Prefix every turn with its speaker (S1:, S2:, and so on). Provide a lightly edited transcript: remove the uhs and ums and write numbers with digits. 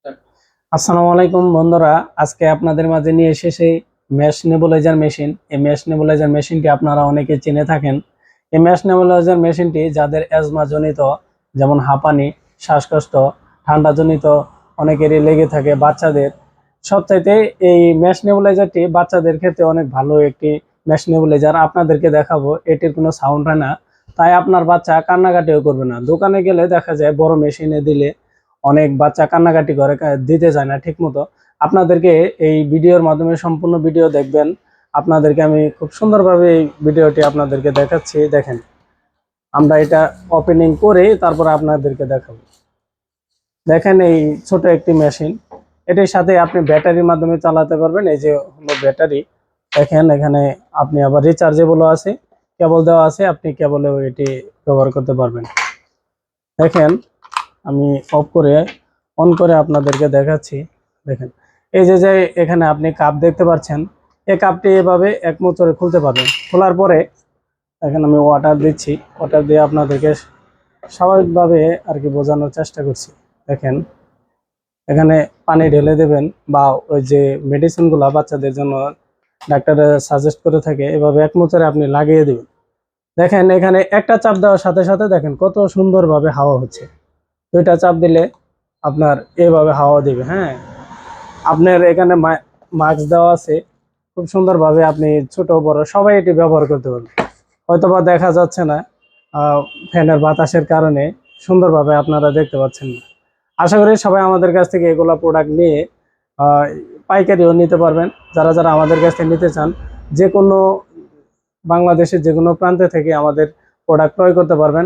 S1: আসসালামু আলাইকুম বন্ধুরা, আজকে আপনাদের মাঝে নিয়ে এসেছি মেশ নেবুলাইজার মেশিন। এই মেশ নেবুলাইজার মেশিনটি আপনারা অনেকে চিনে থাকেন। এই মেশ নেবুলাইজার মেশিনটি যাদের অ্যাজমা জনিত, যেমন হাঁপানি, শ্বাসকষ্ট, ঠান্ডা জনিত অনেকেরই লেগে থাকে, বাচ্চাদের সবচাইতে এই মেশ নেবুলাইজারটি বাচ্চাদের ক্ষেত্রে অনেক ভালো একটি মেশ নেবুলাইজার। আপনাদেরকে দেখাবো, এটির কোনো সাউন্ড হয় না, তাই আপনার বাচ্চা কান্নাকাটিও করবে না। দোকানে গেলে দেখা যায় বড় মেশিনে দিলে অনেক বাচ্চা কান্নাকাটি করে, দিতে চায় না ঠিক মতো। আপনাদেরকে এই ভিডিওর মাধ্যমে সম্পূর্ণ ভিডিও দেখবেন। আপনাদেরকে আমি খুব সুন্দরভাবে এই ভিডিওটি আপনাদেরকে দেখাচ্ছি। দেখেন, আমরা এটা ওপেনিং করে তারপরে আপনাদেরকে দেখাবো। দেখেন, এই ছোট একটি মেশিন, এটির সাথে আপনি ব্যাটারির মাধ্যমে চালাতে পারবেন। এই যে হলো ব্যাটারি। দেখেন, এখানে আপনি আবার রিচার্জেবলও আছে, কেবল দেওয়া আছে, আপনি কেবলেও এটি ব্যবহার করতে পারবেন। দেখেন, আমি অফ করে অন করে আপনাদেরকে দেখাচ্ছি। দেখেন, এই যে এখানে আপনি কাপ দেখতে পাচ্ছেন, এই কাপটি এভাবে এক মোচড়ে খুলতে পারবেন। খোলার পরে এখানে আমি ওয়াটার দিচ্ছি, ওয়াটার দিয়ে আপনাদেরকে স্বাভাবিকভাবে আর কি বোঝানোর চেষ্টা করছি। দেখেন, এখানে পানি ঢেলে দেবেন, বা ওই যে মেডিসিনগুলো বাচ্চাদের জন্য ডাক্তাররা সাজেস্ট করে থাকে, এভাবে এক মোচড়ে আপনি লাগিয়ে দেবেন। দেখেন, এখানে একটা চাপ দেওয়ার সাথে সাথে দেখেন কত সুন্দরভাবে হাওয়া হচ্ছে। দুইটা চাপ দিলে আপনার এভাবে হাওয়া দিবে। হ্যাঁ, আপনার এখানে মাস্ক দেওয়া আছে, খুব সুন্দরভাবে আপনি ছোট বড় সবাই এটি ব্যবহার করতে পারবেন। হয়তোবা দেখা যাচ্ছে না, ফ্যানের বাতাসের কারণে সুন্দরভাবে আপনারা দেখতে পাচ্ছেন না। আশা করি সবাই আমাদের কাছ থেকে এগুলো প্রোডাক্ট নিয়ে আহ, পাইকারিও নিতে পারবেন। যারা যারা আমাদের কাছ থেকে নিতে চান, যে কোনো বাংলাদেশের যে কোনো প্রান্তে থেকে আমাদের প্রোডাক্ট ক্রয় করতে পারবেন।